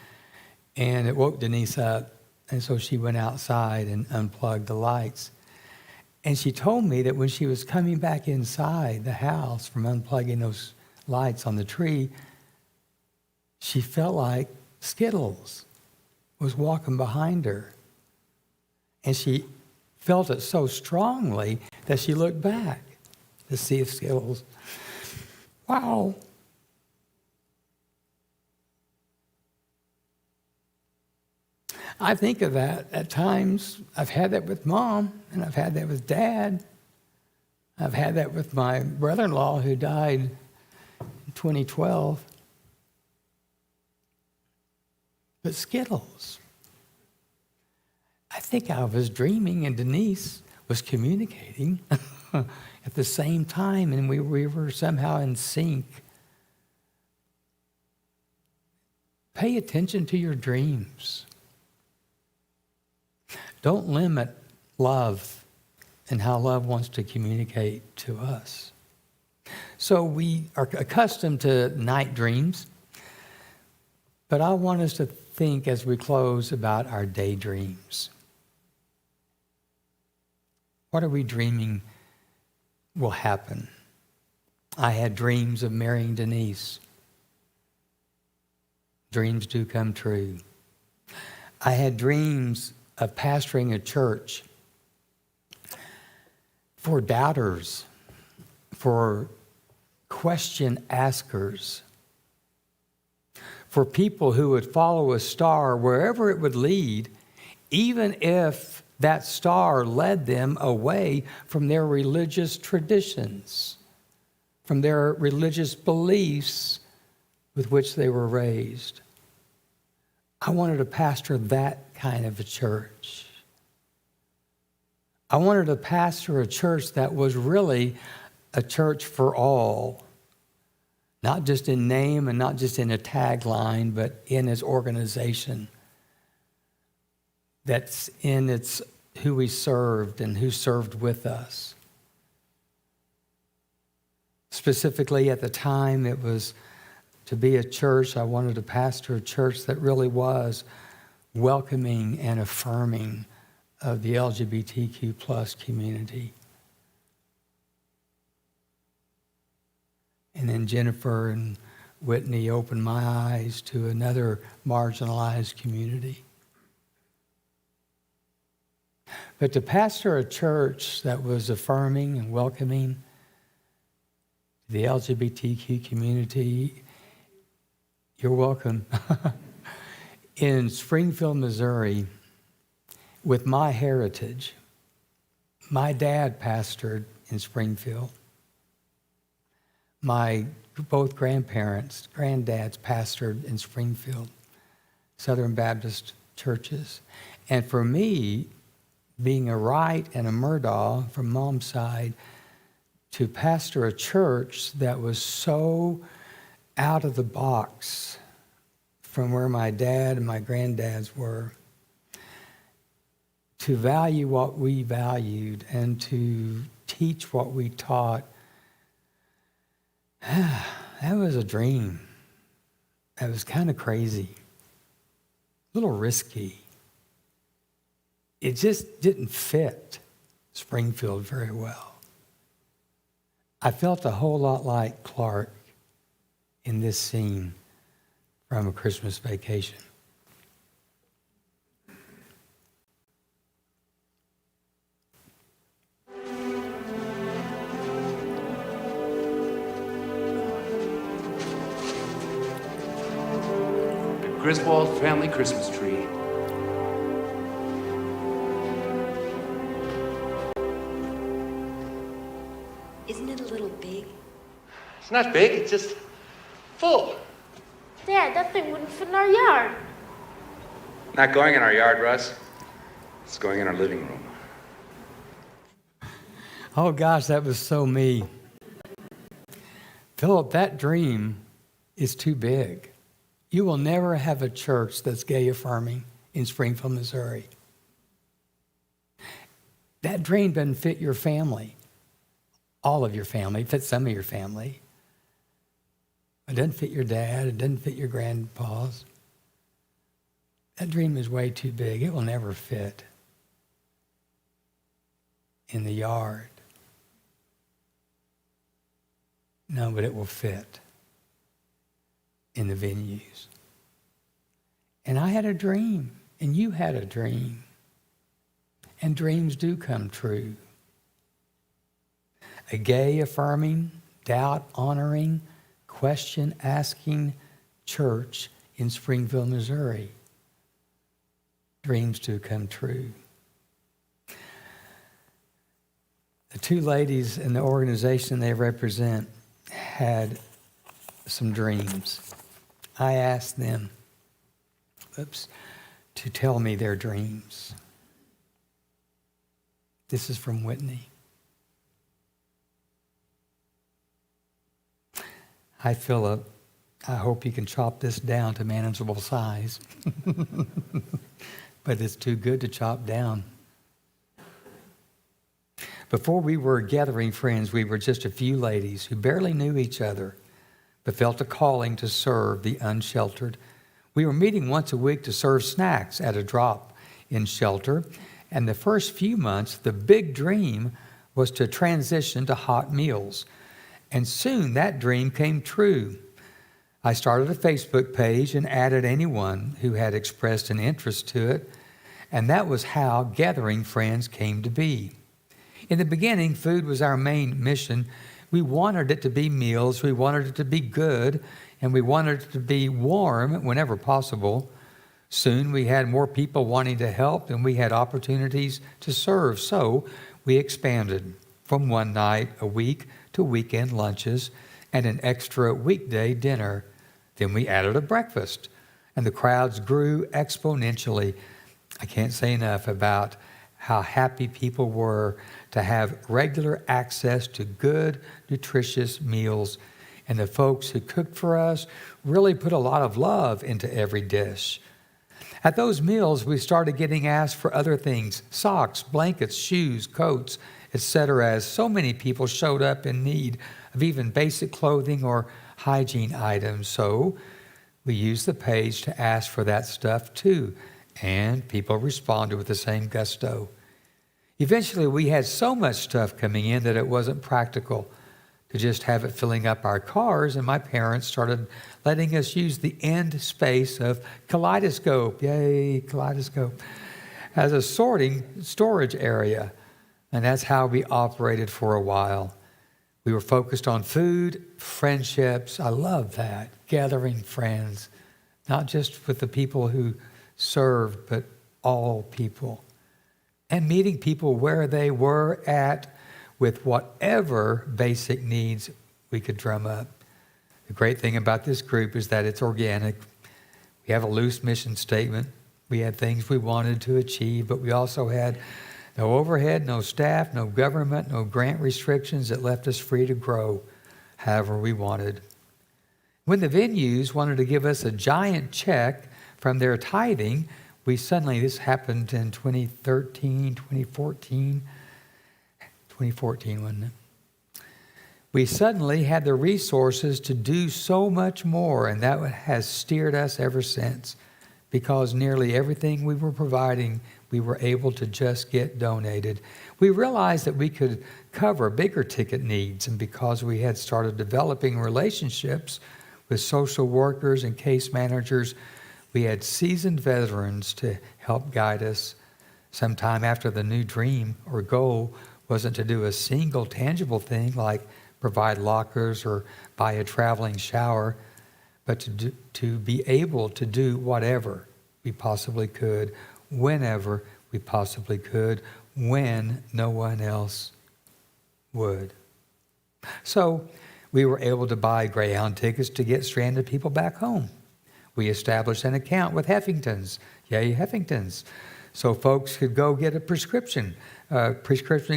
And it woke Denise up. And so she went outside and unplugged the lights. And she told me that when she was coming back inside the house from unplugging those lights on the tree, she felt like Skittles was walking behind her. And she felt it so strongly that she looked back to see if Skittles. Wow. I think of that at times. I've had that with Mom, and I've had that with Dad. I've had that with my brother-in-law who died in 2012. But Skittles, I think I was dreaming and Denise was communicating at the same time, and we were somehow in sync. Pay attention to your dreams. Don't limit love and how love wants to communicate to us. So we are accustomed to night dreams, but I want us to think as we close about our daydreams. What are we dreaming will happen? I had dreams of marrying Denise. Dreams do come true. I had dreams of pastoring a church for doubters, for question askers, for people who would follow a star wherever it would lead, even if that star led them away from their religious traditions, from their religious beliefs with which they were raised. I wanted to pastor that kind of a church. I wanted to pastor a church that was really a church for all, not just in name and not just in a tagline, but in its organization. That's in its who we served and who served with us. Specifically at the time, it was to be a church. I wanted to pastor a church that really was welcoming and affirming of the LGBTQ plus community. And then Jennifer and Whitney opened my eyes to another marginalized community. But to pastor a church that was affirming and welcoming the LGBTQ community, you're welcome. In Springfield, Missouri, with my heritage, my dad pastored in Springfield. My both granddads pastored in Springfield, Southern Baptist churches. And for me, being a Wright and a Murdaugh from Mom's side, to pastor a church that was so out of the box from where my dad and my granddads were, to value what we valued and to teach what we taught, that was a dream. That was kind of crazy, a little risky. It just didn't fit Springfield very well. I felt a whole lot like Clark in this scene from A Christmas Vacation. Griswold family Christmas tree. Isn't it a little big? It's not big, it's just full. Dad, that thing wouldn't fit in our yard. Not going in our yard, Russ. It's going in our living room. Oh gosh, that was so me. Philip, that dream is too big. You will never have a church that's gay affirming in Springfield, Missouri. That dream doesn't fit your family, all of your family. It fits some of your family. It doesn't fit your dad. It doesn't fit your grandpa's. That dream is way too big. It will never fit in the yard. No, but it will fit in the venues. And I had a dream, and you had a dream. And dreams do come true. A gay affirming, doubt honoring, question asking church in Springfield, Missouri. Dreams do come true. The two ladies in the organization they represent had some dreams. I asked them, to tell me their dreams. This is from Whitney. Hi, Philip. I hope you can chop this down to manageable size. But it's too good to chop down. Before we were gathering friends, we were just a few ladies who barely knew each other, but felt a calling to serve the unsheltered. We were meeting once a week to serve snacks at a drop-in shelter, and the first few months, the big dream was to transition to hot meals. And soon that dream came true. I started a Facebook page and added anyone who had expressed an interest to it, and that was how Gathering Friends came to be. In the beginning, food was our main mission. We wanted it to be meals, we wanted it to be good, and we wanted it to be warm whenever possible. Soon we had more people wanting to help, and we had opportunities to serve. So we expanded from one night a week to weekend lunches and an extra weekday dinner. Then we added a breakfast, and the crowds grew exponentially. I can't say enough about how happy people were to have regular access to good, nutritious meals. And the folks who cooked for us really put a lot of love into every dish. At those meals, we started getting asked for other things, socks, blankets, shoes, coats, etc., as so many people showed up in need of even basic clothing or hygiene items. So we used the page to ask for that stuff too, and people responded with the same gusto. Eventually, we had so much stuff coming in that it wasn't practical to just have it filling up our cars, and my parents started letting us use the end space of Kaleidoscope, yay, Kaleidoscope, as a storage area. And that's how we operated for a while. We were focused on food, friendships. I love that, gathering friends, not just with the people who served, but all people. And meeting people where they were at with whatever basic needs we could drum up. The great thing about this group is that it's organic. We have a loose mission statement. We had things we wanted to achieve, but we also had no overhead, no staff, no government, no grant restrictions that left us free to grow however we wanted. When the venues wanted to give us a giant check from their tithing, this happened in 2014, wasn't it? We suddenly had the resources to do so much more, and that has steered us ever since, because nearly everything we were providing, we were able to just get donated. We realized that we could cover bigger ticket needs, and because we had started developing relationships with social workers and case managers, we had seasoned veterans to help guide us. Sometime after the new dream or goal wasn't to do a single tangible thing like provide lockers or buy a traveling shower, but to be able to do whatever we possibly could, whenever we possibly could, when no one else would. So we were able to buy Greyhound tickets to get stranded people back home. We established an account with Heffington's, yay Heffington's, so folks could go get a prescription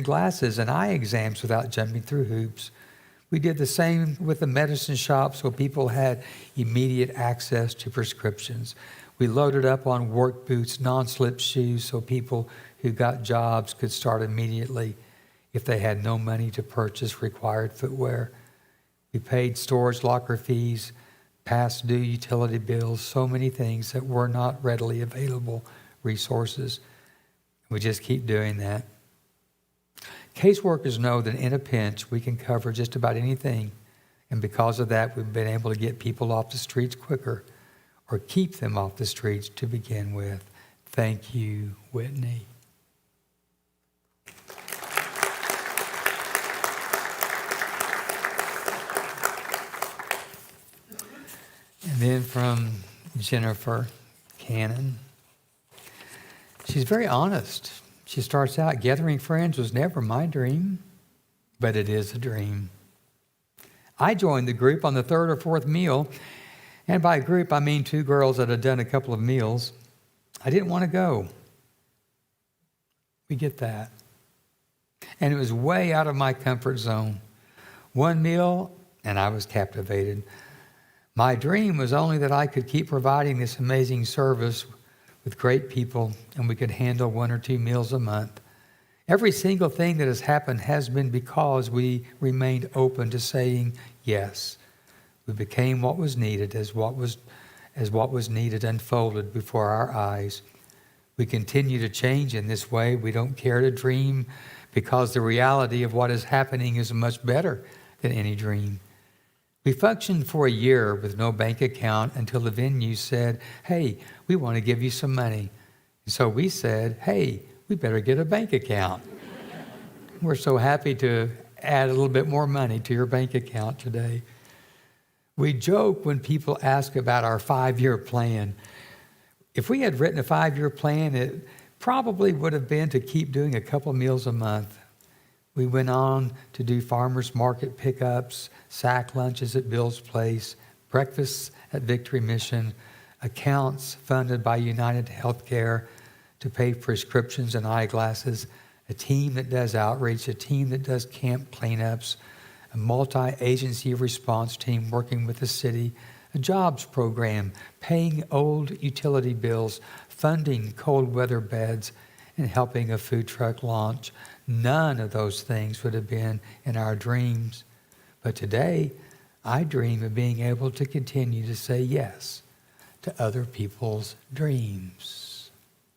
glasses and eye exams without jumping through hoops. We did the same with the medicine shop so people had immediate access to prescriptions. We loaded up on work boots, non-slip shoes so people who got jobs could start immediately if they had no money to purchase required footwear. We paid storage locker fees, past due utility bills, so many things that were not readily available resources. We just keep doing that. Caseworkers know that in a pinch, we can cover just about anything. And because of that, we've been able to get people off the streets quicker or keep them off the streets to begin with. Thank you, Whitney. And then from Jennifer Cannon. She's very honest. She starts out, gathering friends was never my dream, but it is a dream. I joined the group on the third or fourth meal, and by group I mean 2 girls that had done a couple of meals. I didn't want to go. We get that. And it was way out of my comfort zone. 1 meal, and I was captivated. My dream was only that I could keep providing this amazing service with great people, and we could handle 1 or 2 meals a month. Every single thing that has happened has been because we remained open to saying yes. We became what was needed as what was needed unfolded before our eyes. We continue to change in this way. We don't care to dream because the reality of what is happening is much better than any dream. We functioned for a year with no bank account until the venue said, hey, we want to give you some money. So we said, hey, we better get a bank account. We're so happy to add a little bit more money to your bank account today. We joke when people ask about our 5-year plan. If we had written a 5-year plan, it probably would have been to keep doing a couple meals a month. We went on to do farmers market pickups, sack lunches at Bill's Place, breakfasts at Victory Mission, accounts funded by United Healthcare to pay prescriptions and eyeglasses, a team that does outreach, a team that does camp cleanups, a multi-agency response team working with the city, a jobs program, paying old utility bills, funding cold weather beds, and helping a food truck launch. None of those things would have been in our dreams. But today, I dream of being able to continue to say yes to other people's dreams.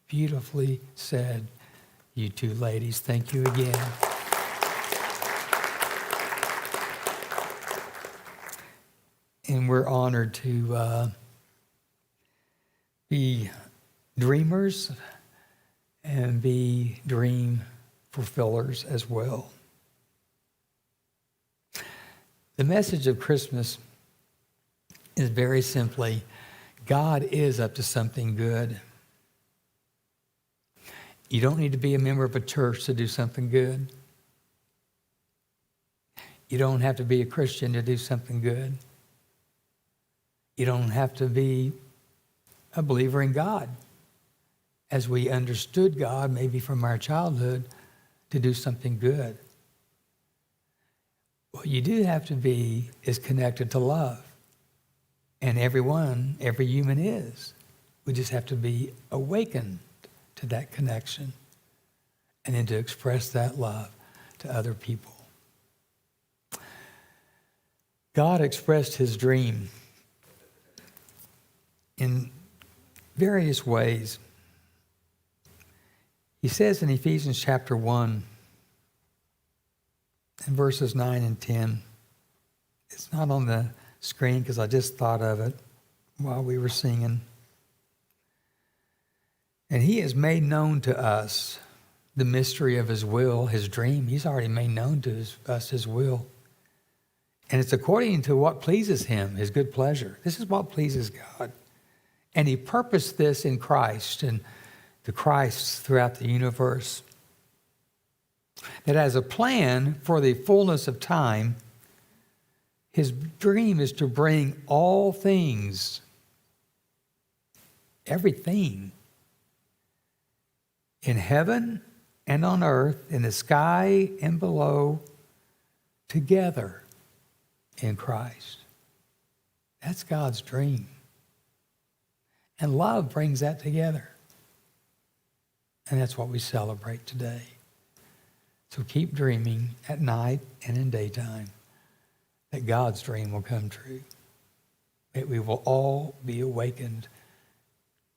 Beautifully said, you 2 ladies. Thank you again. And we're honored to be dreamers and be dream fulfillers as well. The message of Christmas is very simply, God is up to something good. You don't need to be a member of a church to do something good. You don't have to be a Christian to do something good. You don't have to be a believer in God, as we understood God maybe from our childhood, to do something good. What you do have to be is connected to love. And every human is. We just have to be awakened to that connection and then to express that love to other people. God expressed his dream in various ways. He says in Ephesians chapter 1 and verses 9 and 10, it's not on the screen because I just thought of it while we were singing. And he has made known to us the mystery of his will, his dream. He's already made known to us his will. And it's according to what pleases him, his good pleasure. This is what pleases God. And he purposed this in Christ and the Christs throughout the universe. That as a plan for the fullness of time, his dream is to bring all things, everything, in heaven and on earth, in the sky and below, together in Christ. That's God's dream. And love brings that together. And that's what we celebrate today. So keep dreaming at night and in daytime that God's dream will come true. That we will all be awakened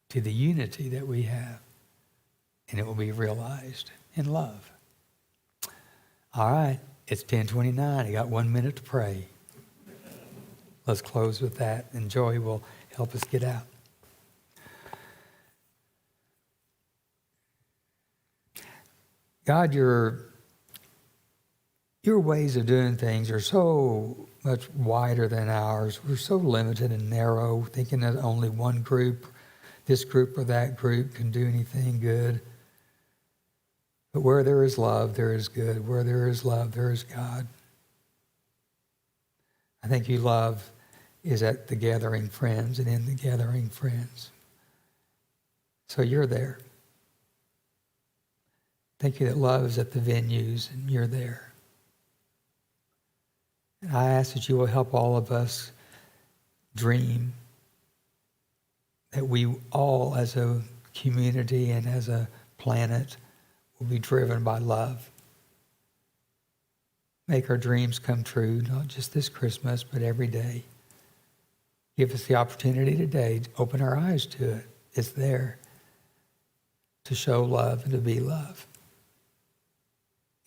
to the unity that we have. And it will be realized in love. All right, it's 10:29. I got 1 minute to pray. Let's close with that, and Joey will help us get out. God, your ways of doing things are so much wider than ours. We're so limited and narrow, thinking that only one group, this group or that group, can do anything good. But where there is love, there is good. Where there is love, there is God. I think you love is at the gathering friends and in the gathering friends. So you're there. Thank you that love is at the venues and you're there. And I ask that you will help all of us dream that we all as a community and as a planet will be driven by love. Make our dreams come true, not just this Christmas, but every day. Give us the opportunity today to open our eyes to it. It's there to show love and to be love.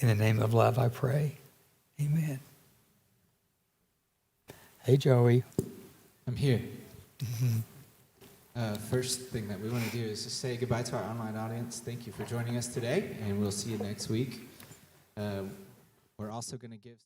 In the name of love, I pray. Amen. Hey, Joey. I'm here. First thing that we want to do is just say goodbye to our online audience. Thank you for joining us today, and we'll see you next week. We're also going to give...